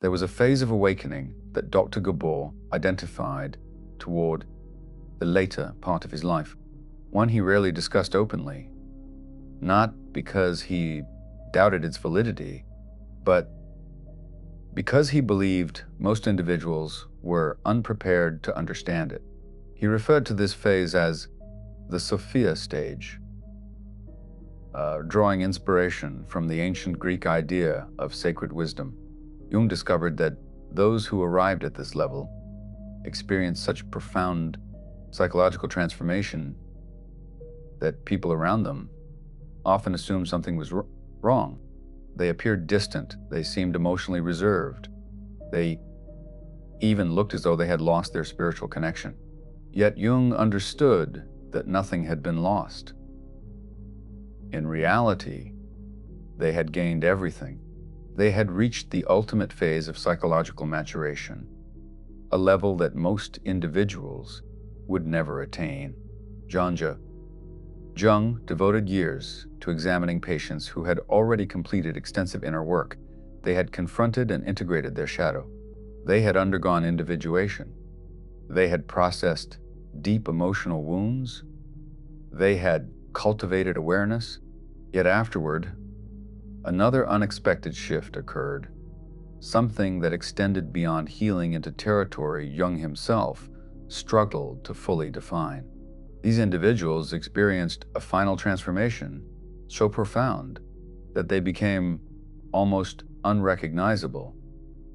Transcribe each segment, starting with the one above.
There was a phase of awakening that Dr. Gabor identified toward the later part of his life, one he rarely discussed openly, not because he doubted its validity, but because he believed most individuals were unprepared to understand it. He referred to this phase as the Sophia Stage, drawing inspiration from the ancient Greek idea of sacred wisdom. Jung discovered that those who arrived at this level experienced such profound psychological transformation that people around them often assumed something was wrong. They appeared distant, they seemed emotionally reserved, they even looked as though they had lost their spiritual connection. Yet Jung understood that nothing had been lost. In reality, they had gained everything. They had reached the ultimate phase of psychological maturation, a level that most individuals would never attain. Jung devoted years to examining patients who had already completed extensive inner work. They had confronted and integrated their shadow. They had undergone individuation. They had processed deep emotional wounds. They had cultivated awareness. Yet afterward, another unexpected shift occurred, something that extended beyond healing into territory Jung himself struggled to fully define. These individuals experienced a final transformation so profound that they became almost unrecognizable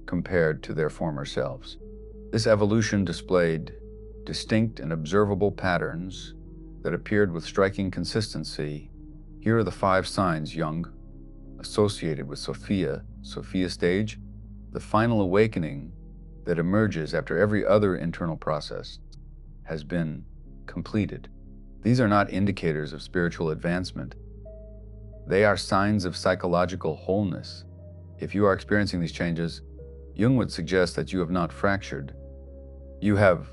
compared to their former selves. This evolution displayed distinct and observable patterns that appeared with striking consistency. Here are the 5 signs Jung associated with Sophia Stage, the final awakening that emerges after every other internal process has been completed. These are not indicators of spiritual advancement. They are signs of psychological wholeness. If you are experiencing these changes, Jung would suggest that you have not fractured. You have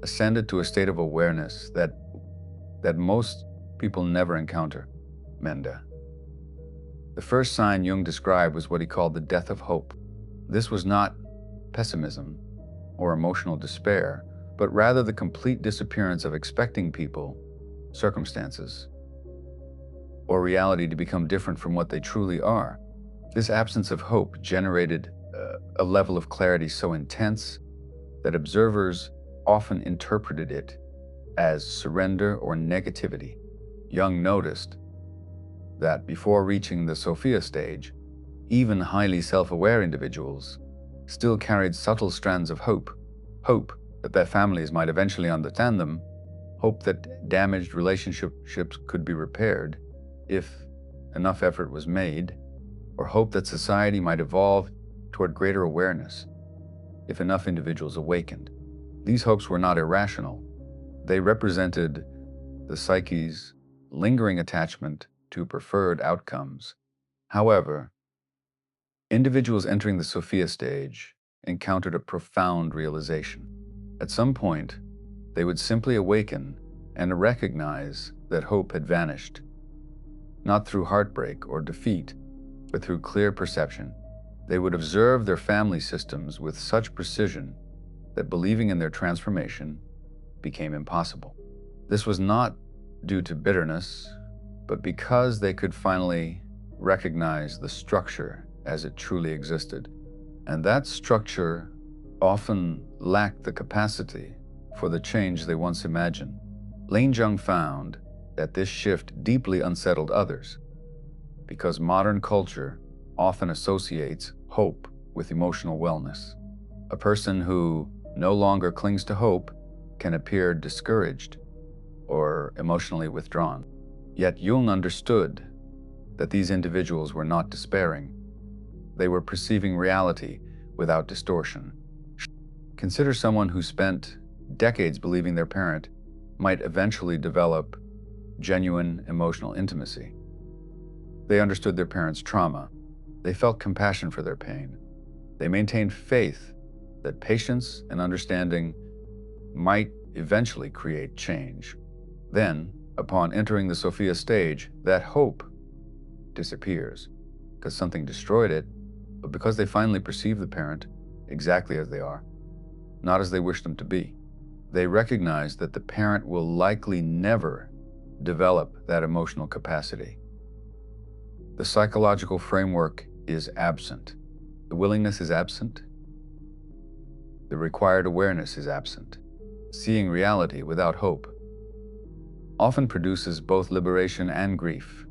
ascended to a state of awareness that most people never encounter. Menda. The first sign Jung described was what he called the death of hope. This was not pessimism or emotional despair, but rather the complete disappearance of expecting people, circumstances, or reality to become different from what they truly are. This absence of hope generated a level of clarity so intense that observers often interpreted it as surrender or negativity. Jung noticed that before reaching the Sophia stage, even highly self-aware individuals still carried subtle strands of hope that their families might eventually understand them, hope that damaged relationships could be repaired if enough effort was made, or hope that society might evolve toward greater awareness if enough individuals awakened. These hopes were not irrational. They represented the psyche's lingering attachment to preferred outcomes. However, individuals entering the Sophia stage encountered a profound realization. At some point, they would simply awaken and recognize that hope had vanished, not through heartbreak or defeat, but through clear perception. They would observe their family systems with such precision that believing in their transformation became impossible. This was not due to bitterness, but because they could finally recognize the structure as it truly existed. And that structure often lacked the capacity for the change they once imagined. Lane Jung found that this shift deeply unsettled others, because modern culture often associates hope with emotional wellness. A person who no longer clings to hope can appear discouraged or emotionally withdrawn. Yet Jung understood that these individuals were not despairing. They were perceiving reality without distortion. Consider someone who spent decades believing their parent might eventually develop genuine emotional intimacy. They understood their parents' trauma. They felt compassion for their pain. They maintained faith that patience and understanding might eventually create change. Then, upon entering the Sophia stage, that hope disappears because something destroyed it. but because they finally perceive the parent exactly as they are, not as they wish them to be. They recognize that the parent will likely never develop that emotional capacity. The psychological framework is absent. The willingness is absent. The required awareness is absent. Seeing reality without hope often produces both liberation and grief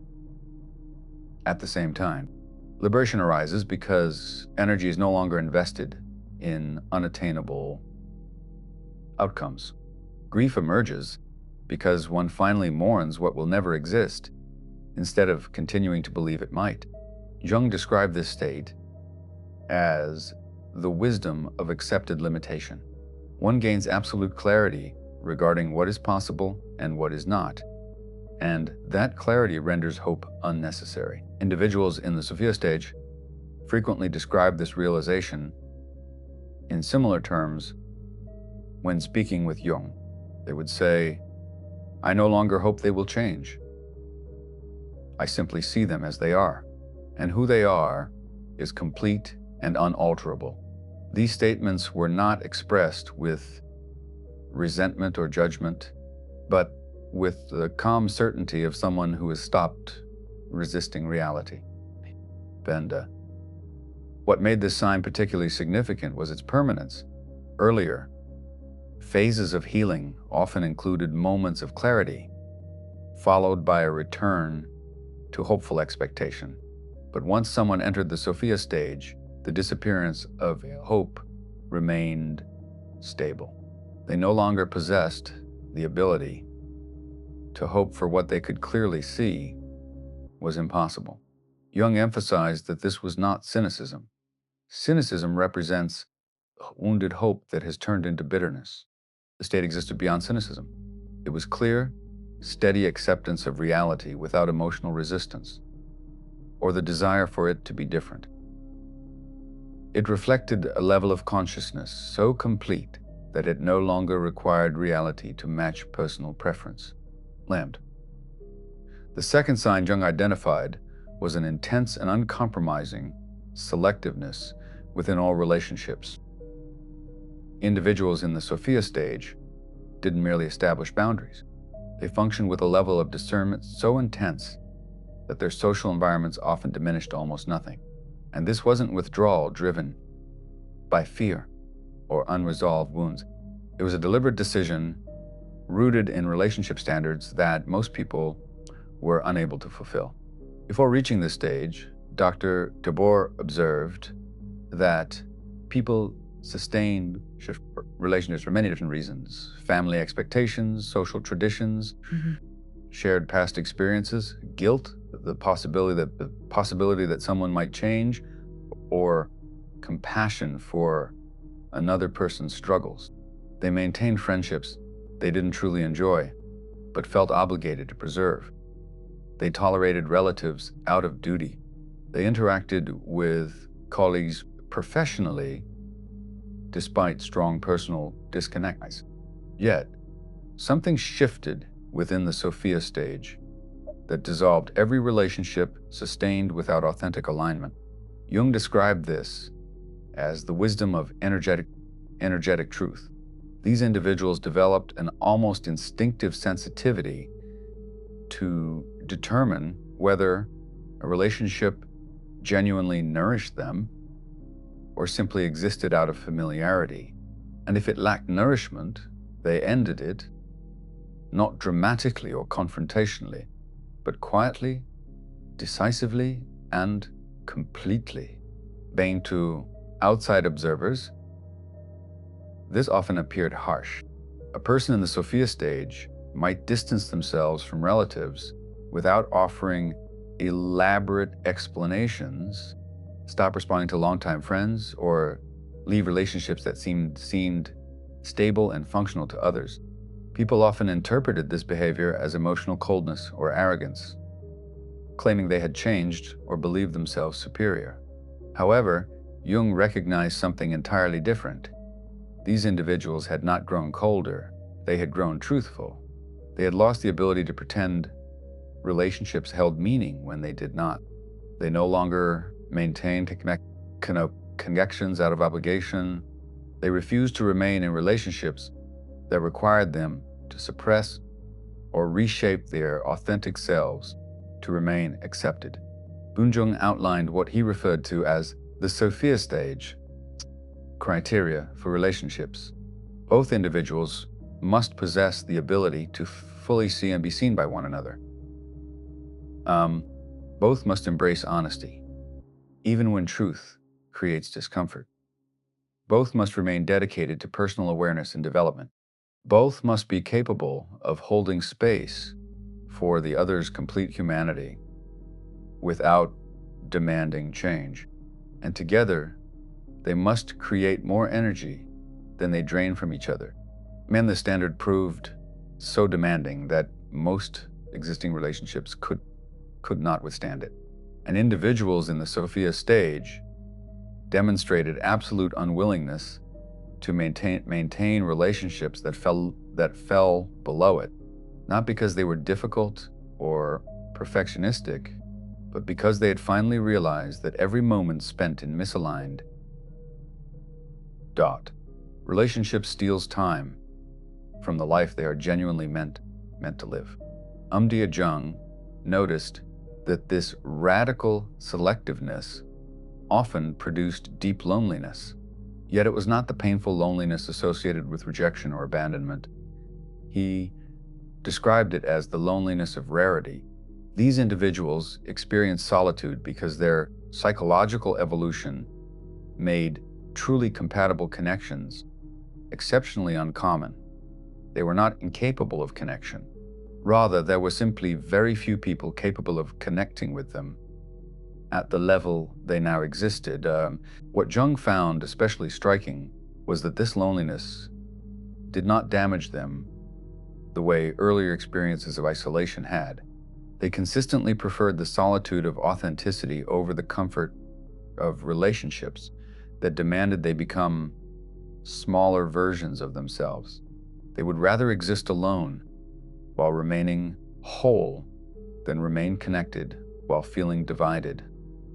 at the same time. Liberation arises because energy is no longer invested in unattainable outcomes. Grief emerges because one finally mourns what will never exist instead of continuing to believe it might. Jung described this state as the wisdom of accepted limitation. One gains absolute clarity regarding what is possible and what is not, and that clarity renders hope unnecessary. Individuals in the Sophia stage frequently describe this realization in similar terms when speaking with Jung. They would say, "I no longer hope they will change. I simply see them as they are, and who they are is complete and unalterable." These statements were not expressed with resentment or judgment, but with the calm certainty of someone who has stopped resisting reality. Benda. What made this sign particularly significant was its permanence. Earlier, phases of healing often included moments of clarity, followed by a return to hopeful expectation. But once someone entered the Sophia stage, the disappearance of hope remained stable. They no longer possessed the ability to hope for what they could clearly see was impossible. Jung emphasized that this was not cynicism. Cynicism represents wounded hope that has turned into bitterness. The state existed beyond cynicism. It was clear, steady acceptance of reality without emotional resistance, or the desire for it to be different. It reflected a level of consciousness so complete that it no longer required reality to match personal preference. Lambda. The second sign Jung identified was an intense and uncompromising selectiveness within all relationships. Individuals in the Sophia stage didn't merely establish boundaries. They functioned with a level of discernment so intense that their social environments often diminished to almost nothing. And this wasn't withdrawal driven by fear or unresolved wounds. It was a deliberate decision rooted in relationship standards that most people were unable to fulfill. Before reaching this stage, Dr. Gabor observed that people sustained relationships for many different reasons: family expectations, social traditions, shared past experiences, guilt, the possibility that someone might change, or compassion for another person's struggles. They maintained friendships they didn't truly enjoy, but felt obligated to preserve. They tolerated relatives out of duty. They interacted with colleagues professionally despite strong personal disconnects. Yet, something shifted within the Sophia stage that dissolved every relationship sustained without authentic alignment. Jung described this as the wisdom of energetic truth. These individuals developed an almost instinctive sensitivity to determine whether a relationship genuinely nourished them or simply existed out of familiarity. And if it lacked nourishment, they ended it, not dramatically or confrontationally, but quietly, decisively, and completely. Being to outside observers, this often appeared harsh. A person in the Sophia stage might distance themselves from relatives without offering elaborate explanations, stop responding to longtime friends, or leave relationships that seemed stable and functional to others. People often interpreted this behavior as emotional coldness or arrogance, claiming they had changed or believed themselves superior. However, Jung recognized something entirely different. These individuals had not grown colder, they had grown truthful. They had lost the ability to pretend relationships held meaning when they did not. They no longer maintained connections out of obligation. They refused to remain in relationships that required them to suppress or reshape their authentic selves to remain accepted. Bunjung outlined what he referred to as the Sophia Stage criteria for relationships. Both individuals must possess the ability to fully see and be seen by one another. Both must embrace honesty, even when truth creates discomfort. Both must remain dedicated to personal awareness and development. Both must be capable of holding space for the other's complete humanity without demanding change. And together, they must create more energy than they drain from each other. The standard proved so demanding that most existing relationships could not withstand it. And individuals in the Sophia Stage demonstrated absolute unwillingness to maintain relationships that fell below it, not because they were difficult or perfectionistic, but because they had finally realized that every moment spent in misaligned relationship steals time from the life they are genuinely meant to live. Umdia Jung noticed that this radical selectiveness often produced deep loneliness. Yet it was not the painful loneliness associated with rejection or abandonment. He described it as the loneliness of rarity. These individuals experienced solitude because their psychological evolution made truly compatible connections exceptionally uncommon. They were not incapable of connection. Rather, there were simply very few people capable of connecting with them at the level they now existed. What Jung found especially striking was that this loneliness did not damage them the way earlier experiences of isolation had. They consistently preferred the solitude of authenticity over the comfort of relationships that demanded they become smaller versions of themselves. They would rather exist alone while remaining whole than remain connected while feeling divided.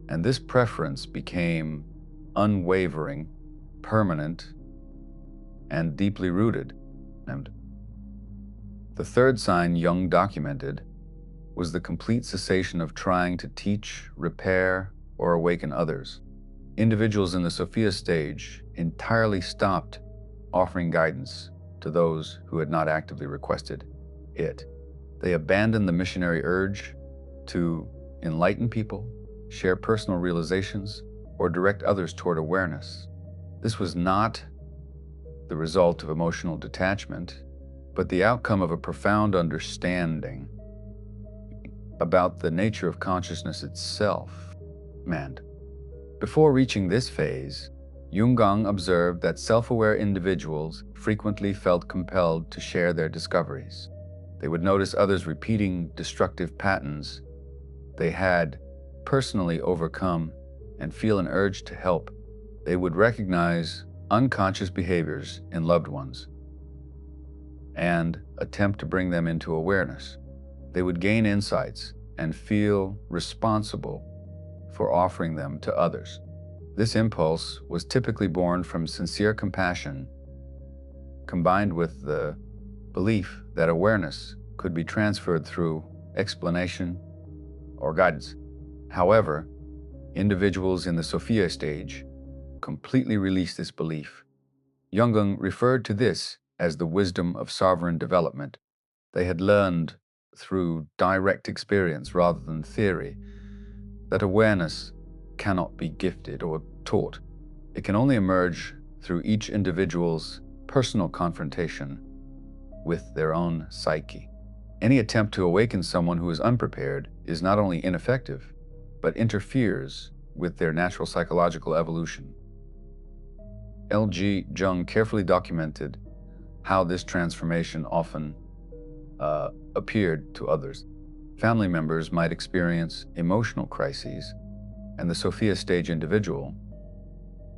And this preference became unwavering, permanent, and deeply rooted. And the third sign Jung documented was the complete cessation of trying to teach, repair, or awaken others. Individuals in the Sophia Stage entirely stopped offering guidance to those who had not actively requested it. They abandoned the missionary urge to enlighten people, share personal realizations, or direct others toward awareness. This was not the result of emotional detachment, but the outcome of a profound understanding about the nature of consciousness itself. Before reaching this phase, Jung observed that self-aware individuals frequently felt compelled to share their discoveries. They would notice others repeating destructive patterns they had personally overcome and feel an urge to help. They would recognize unconscious behaviors in loved ones and attempt to bring them into awareness. They would gain insights and feel responsible for offering them to others. This impulse was typically born from sincere compassion, combined with the belief that awareness could be transferred through explanation or guidance. However, individuals in the Sophia Stage completely released this belief. Jung referred to this as the wisdom of sovereign development. They had learned through direct experience rather than theory that awareness cannot be gifted or taught. It can only emerge through each individual's personal confrontation with their own psyche. Any attempt to awaken someone who is unprepared is not only ineffective, but interferes with their natural psychological evolution. L.G. Jung carefully documented how this transformation often appeared to others. Family members might experience emotional crises, and the Sophia Stage individual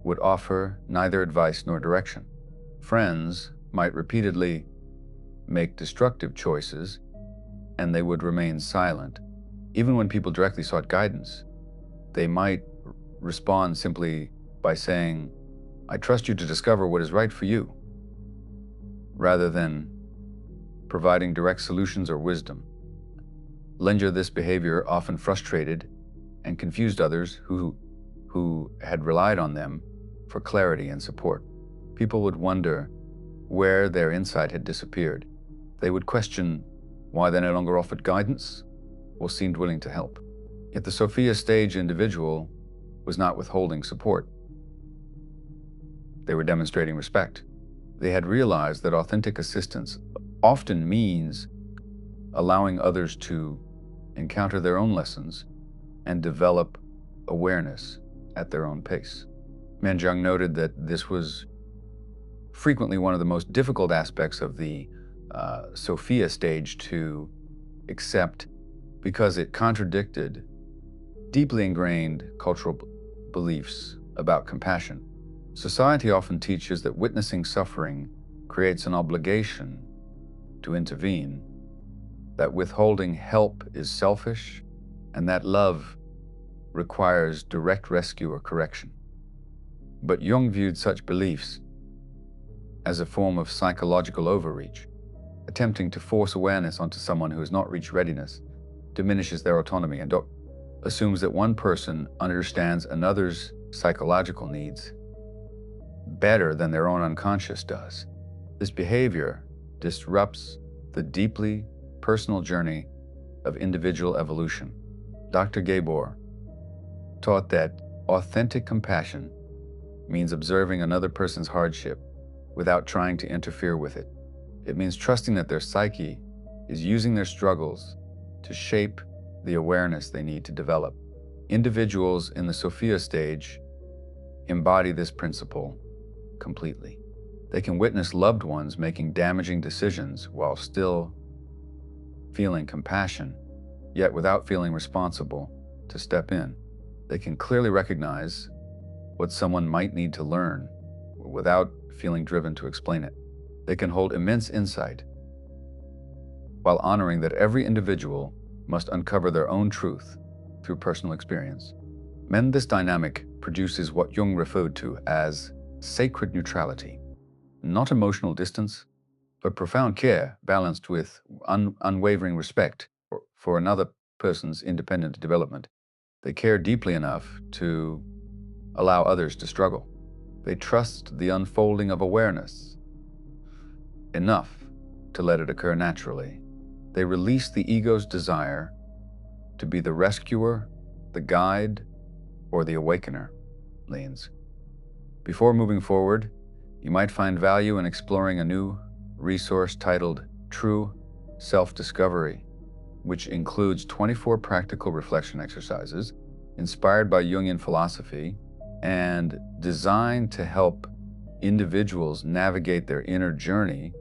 would offer neither advice nor direction. Friends might repeatedly make destructive choices, and they would remain silent. Even when people directly sought guidance, they might respond simply by saying, "I trust you to discover what is right for you," rather than providing direct solutions or wisdom. This behavior often frustrated and confused others who had relied on them for clarity and support. People would wonder where their insight had disappeared. They would question why they no longer offered guidance or seemed willing to help. Yet the Sophia Stage individual was not withholding support. They were demonstrating respect. They had realized that authentic assistance often means allowing others to encounter their own lessons and develop awareness at their own pace. Jung noted that this was frequently one of the most difficult aspects of the Sophia Stage to accept, because it contradicted deeply ingrained cultural beliefs about compassion. Society often teaches that witnessing suffering creates an obligation to intervene, that withholding help is selfish, and that love requires direct rescue or correction. But Jung viewed such beliefs as a form of psychological overreach. Attempting to force awareness onto someone who has not reached readiness diminishes their autonomy and assumes that one person understands another's psychological needs better than their own unconscious does. This behavior disrupts the deeply personal journey of individual evolution. Dr. Gabor taught that authentic compassion means observing another person's hardship without trying to interfere with it. It means trusting that their psyche is using their struggles to shape the awareness they need to develop. Individuals in the Sophia Stage embody this principle completely. They can witness loved ones making damaging decisions while still feeling compassion, yet without feeling responsible to step in. They can clearly recognize what someone might need to learn without feeling driven to explain it. They can hold immense insight while honoring that every individual must uncover their own truth through personal experience. This dynamic produces what Jung referred to as sacred neutrality, not emotional distance, but profound care balanced with unwavering respect for another person's independent development. They care deeply enough to allow others to struggle. They trust the unfolding of awareness enough to let it occur naturally. They release the ego's desire to be the rescuer, the guide, or the awakener. Before moving forward, you might find value in exploring a new resource titled True Self-Discovery, which includes 24 practical reflection exercises inspired by Jungian philosophy and designed to help individuals navigate their inner journey.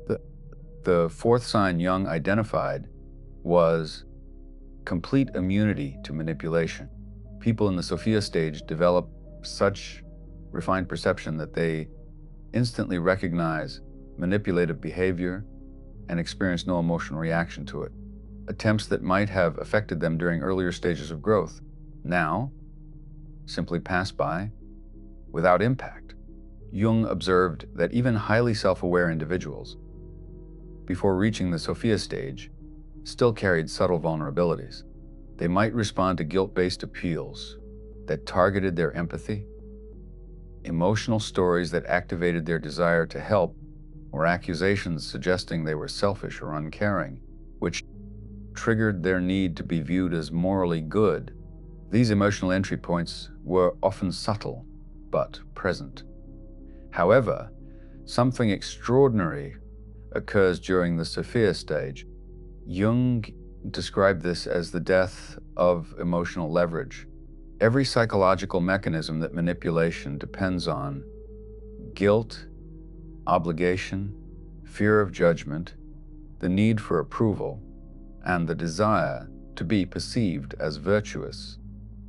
The fourth sign Jung identified was complete immunity to manipulation. People in the Sophia Stage develop such refined perception that they instantly recognize manipulative behavior and experience no emotional reaction to it. Attempts that might have affected them during earlier stages of growth now simply pass by without impact. Jung observed that even highly self-aware individuals, before reaching the Sophia Stage, still carried subtle vulnerabilities. They might respond to guilt-based appeals that targeted their empathy, emotional stories that activated their desire to help, or accusations suggesting they were selfish or uncaring, which triggered their need to be viewed as morally good. These emotional entry points were often subtle, but present. However, something extraordinary occurs during the Sophia Stage. Jung described this as the death of emotional leverage. Every psychological mechanism that manipulation depends on, guilt, obligation, fear of judgment, the need for approval, and the desire to be perceived as virtuous,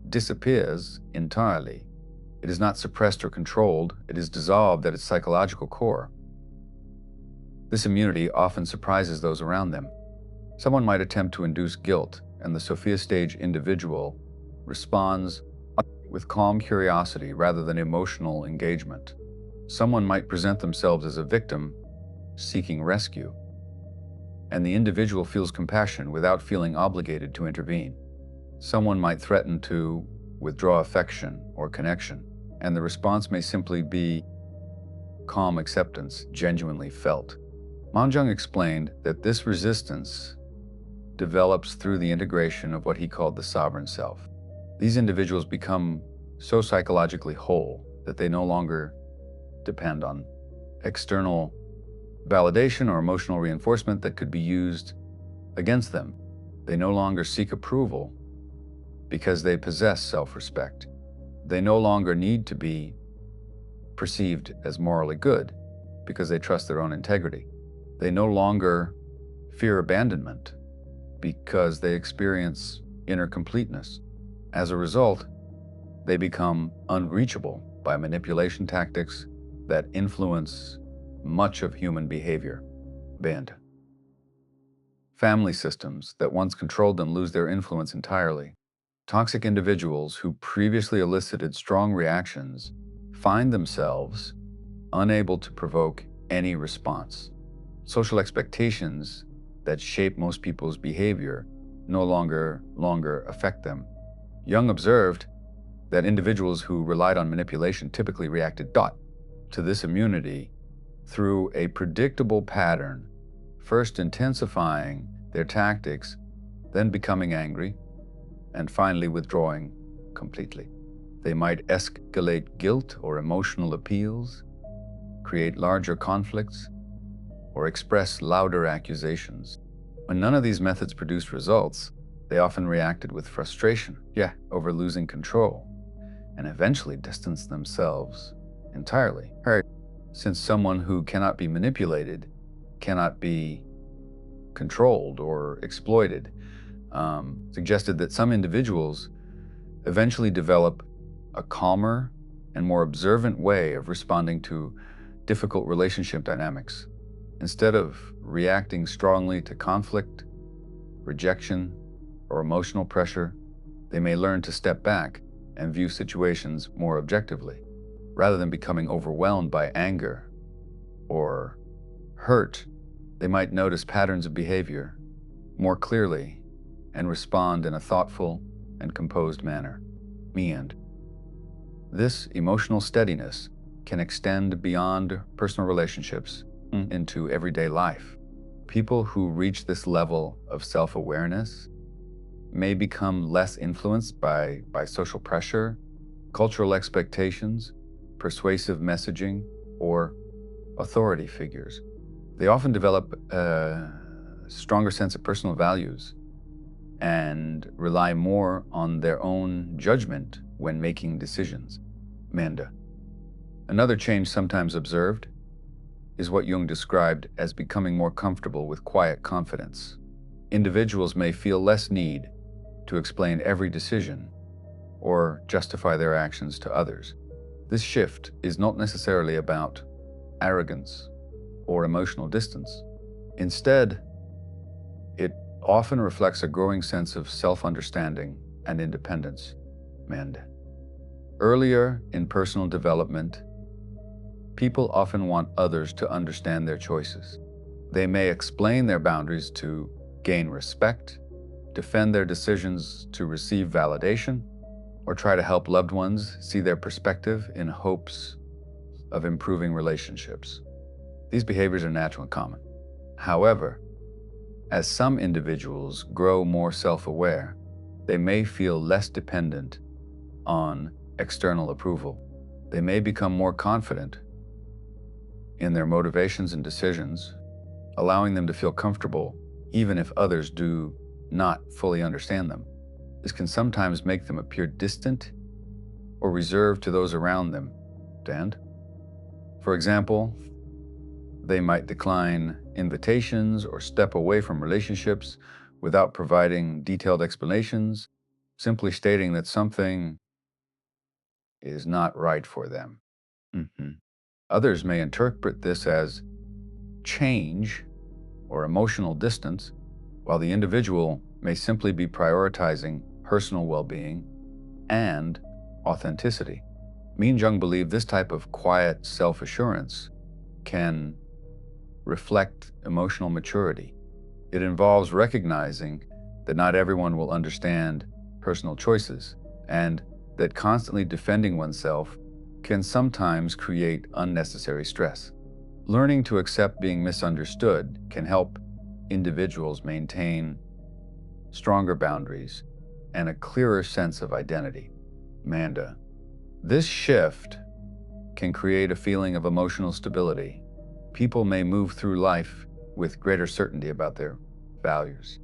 disappears entirely. It is not suppressed or controlled, it is dissolved at its psychological core. This immunity often surprises those around them. Someone might attempt to induce guilt, and the Sophia Stage individual responds with calm curiosity rather than emotional engagement. Someone might present themselves as a victim seeking rescue, and the individual feels compassion without feeling obligated to intervene. Someone might threaten to withdraw affection or connection, and the response may simply be calm acceptance, genuinely felt. Manjung explained that this resistance develops through the integration of what he called the sovereign self. These individuals become so psychologically whole that they no longer depend on external validation or emotional reinforcement that could be used against them. They no longer seek approval because they possess self-respect. They no longer need to be perceived as morally good because they trust their own integrity. They no longer fear abandonment because they experience inner completeness. As a result, they become unreachable by manipulation tactics that influence much of human behavior. Band. Family systems that once controlled them lose their influence entirely. Toxic individuals who previously elicited strong reactions find themselves unable to provoke any response. Social expectations that shape most people's behavior no longer affect them. Jung observed that individuals who relied on manipulation typically reacted to this immunity through a predictable pattern, first intensifying their tactics, then becoming angry, and finally withdrawing completely. They might escalate guilt or emotional appeals, create larger conflicts, or express louder accusations. When none of these methods produced results, they often reacted with frustration, over losing control, and eventually distanced themselves entirely. Since someone who cannot be manipulated cannot be controlled or exploited, suggested that some individuals eventually develop a calmer and more observant way of responding to difficult relationship dynamics. Instead of reacting strongly to conflict, rejection, or emotional pressure, they may learn to step back and view situations more objectively. Rather than becoming overwhelmed by anger or hurt, they might notice patterns of behavior more clearly and respond in a thoughtful and composed manner. This emotional steadiness can extend beyond personal relationships into everyday life. People who reach this level of self-awareness may become less influenced by social pressure, cultural expectations, persuasive messaging, or authority figures. They often develop a stronger sense of personal values and rely more on their own judgment when making decisions. Another change sometimes observed is what Jung described as becoming more comfortable with quiet confidence. Individuals may feel less need to explain every decision or justify their actions to others. This shift is not necessarily about arrogance or emotional distance. Instead, it often reflects a growing sense of self-understanding and independence. Earlier in personal development, people often want others to understand their choices. They may explain their boundaries to gain respect, defend their decisions to receive validation, or try to help loved ones see their perspective in hopes of improving relationships. These behaviors are natural and common. However, as some individuals grow more self-aware, they may feel less dependent on external approval. They may become more confident in their motivations and decisions, allowing them to feel comfortable even if others do not fully understand them. This can sometimes make them appear distant or reserved to those around them. For example, they might decline invitations or step away from relationships without providing detailed explanations, simply stating that something is not right for them. Others may interpret this as change or emotional distance, while the individual may simply be prioritizing personal well-being and authenticity. Jung believed this type of quiet self-assurance can reflect emotional maturity. It involves recognizing that not everyone will understand personal choices, and that constantly defending oneself can sometimes create unnecessary stress. Learning to accept being misunderstood can help individuals maintain stronger boundaries and a clearer sense of identity. Manda. This shift can create a feeling of emotional stability. People may move through life with greater certainty about their values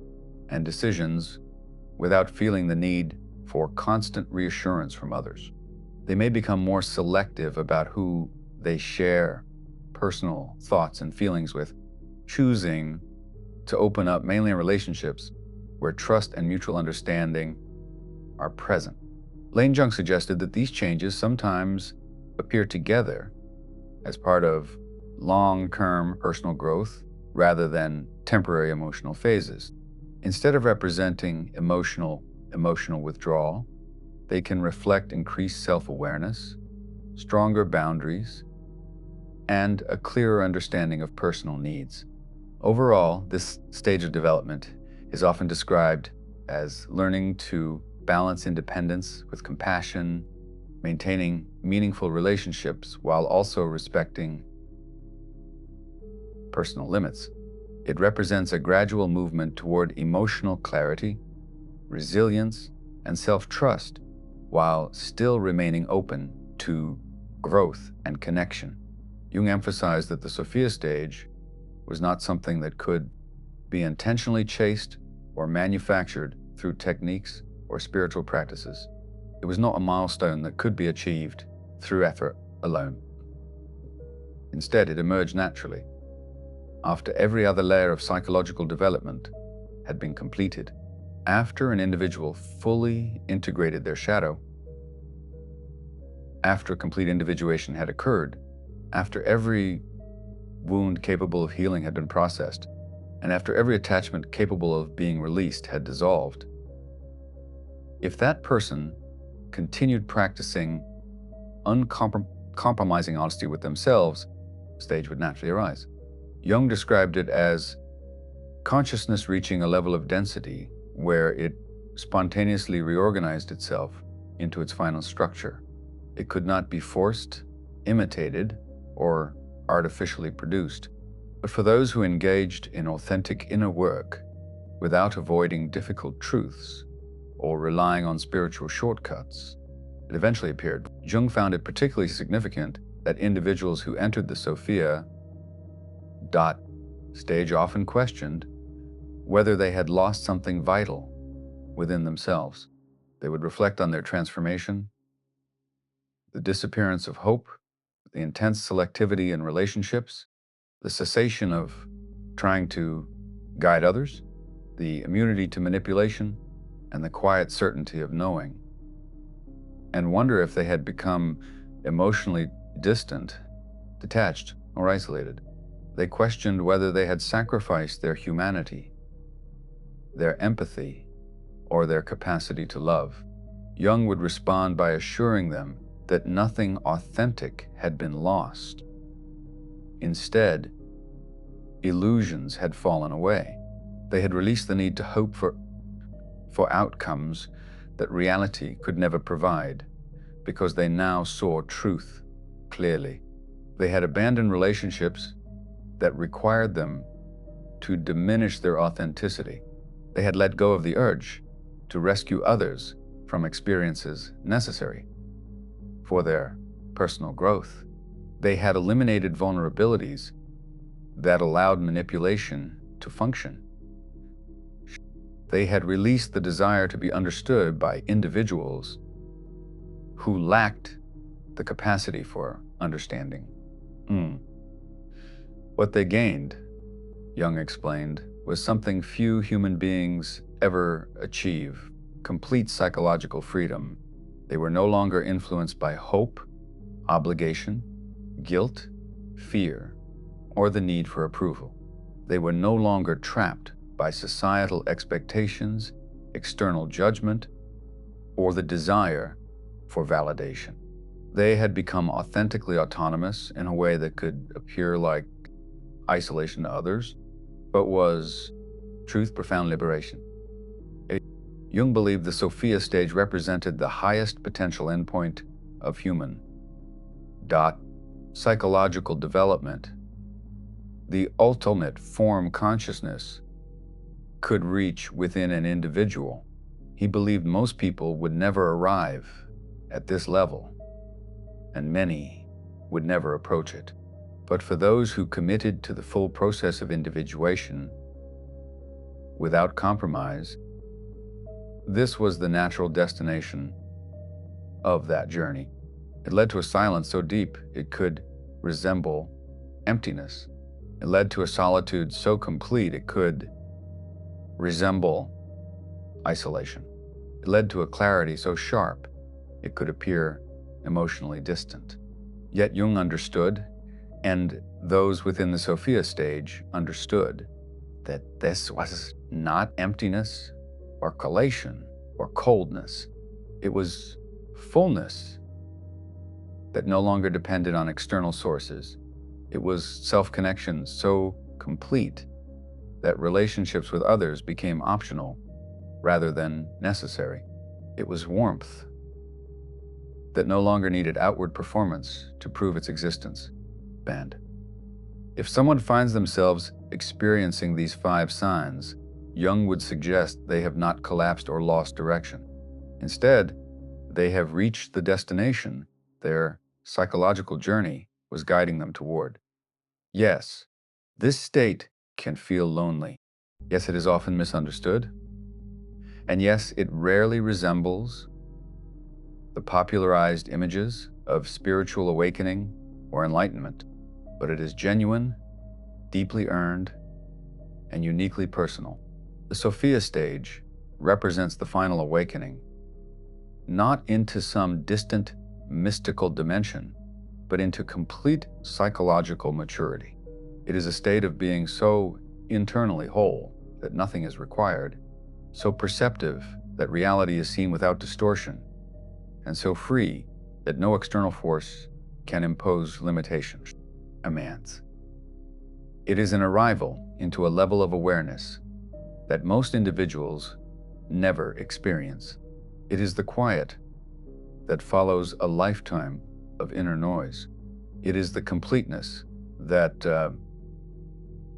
and decisions without feeling the need for constant reassurance from others. They may become more selective about who they share personal thoughts and feelings with, choosing to open up mainly in relationships where trust and mutual understanding are present. Jung suggested that these changes sometimes appear together as part of long-term personal growth rather than temporary emotional phases. Instead of representing emotional withdrawal, they can reflect increased self-awareness, stronger boundaries, and a clearer understanding of personal needs. Overall, this stage of development is often described as learning to balance independence with compassion, maintaining meaningful relationships while also respecting personal limits. It represents a gradual movement toward emotional clarity, resilience, and self-trust, while still remaining open to growth and connection. Jung emphasized that the Sophia stage was not something that could be intentionally chased or manufactured through techniques or spiritual practices. It was not a milestone that could be achieved through effort alone. Instead, it emerged naturally, after every other layer of psychological development had been completed. After an individual fully integrated their shadow, after complete individuation had occurred, after every wound capable of healing had been processed, and after every attachment capable of being released had dissolved, if that person continued practicing uncompromising honesty with themselves, the stage would naturally arise. Jung described it as consciousness reaching a level of density where it spontaneously reorganized itself into its final structure. It could not be forced, imitated, or artificially produced. But for those who engaged in authentic inner work without avoiding difficult truths or relying on spiritual shortcuts, it eventually appeared. Jung found it particularly significant that individuals who entered the Sophia stage often questioned whether they had lost something vital within themselves. They would reflect on their transformation, the disappearance of hope, the intense selectivity in relationships, the cessation of trying to guide others, the immunity to manipulation, and the quiet certainty of knowing, and wonder if they had become emotionally distant, detached, or isolated. They questioned whether they had sacrificed their humanity, their empathy, or their capacity to love. Jung would respond by assuring them that nothing authentic had been lost. Instead, illusions had fallen away. They had released the need to hope for outcomes that reality could never provide, because they now saw truth clearly. They had abandoned relationships that required them to diminish their authenticity. They had let go of the urge to rescue others from experiences necessary for their personal growth. They had eliminated vulnerabilities that allowed manipulation to function. They had released the desire to be understood by individuals who lacked the capacity for understanding. What they gained, Jung explained, was something few human beings ever achieve: complete psychological freedom. They were no longer influenced by hope, obligation, guilt, fear, or the need for approval. They were no longer trapped by societal expectations, external judgment, or the desire for validation. They had become authentically autonomous in a way that could appear like isolation to others, but was truth, profound liberation. Jung believed the Sophia stage represented the highest potential endpoint of human psychological development. The ultimate form consciousness could reach within an individual. He believed most people would never arrive at this level, and many would never approach it. But for those who committed to the full process of individuation without compromise, this was the natural destination of that journey. It led to a silence so deep it could resemble emptiness. It led to a solitude so complete it could resemble isolation. It led to a clarity so sharp it could appear emotionally distant. Yet Jung understood, and those within the Sophia stage understood, that this was not emptiness or collation or coldness. It was fullness that no longer depended on external sources. It was self-connection so complete that relationships with others became optional rather than necessary. It was warmth that no longer needed outward performance to prove its existence. If someone finds themselves experiencing these 5 signs, Jung would suggest they have not collapsed or lost direction. Instead, they have reached the destination their psychological journey was guiding them toward. Yes, this state can feel lonely. Yes, it is often misunderstood. And yes, it rarely resembles the popularized images of spiritual awakening or enlightenment, but it is genuine, deeply earned, and uniquely personal. The Sophia stage represents the final awakening, not into some distant mystical dimension, but into complete psychological maturity. It is a state of being so internally whole that nothing is required, so perceptive that reality is seen without distortion, and so free that no external force can impose limitations. It is an arrival into a level of awareness that most individuals never experience. It is the quiet that follows a lifetime of inner noise. It is the completeness that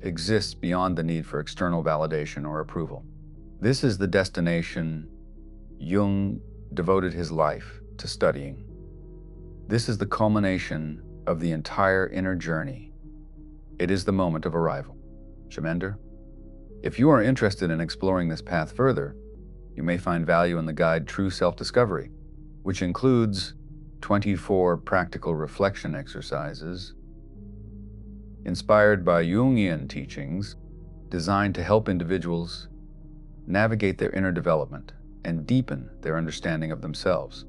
exists beyond the need for external validation or approval. This is the destination Jung devoted his life to studying. This is the culmination of the entire inner journey. It is the moment of arrival. Shemender, if you are interested in exploring this path further, you may find value in the guide True Self-Discovery, which includes 24 practical reflection exercises inspired by Jungian teachings designed to help individuals navigate their inner development and deepen their understanding of themselves.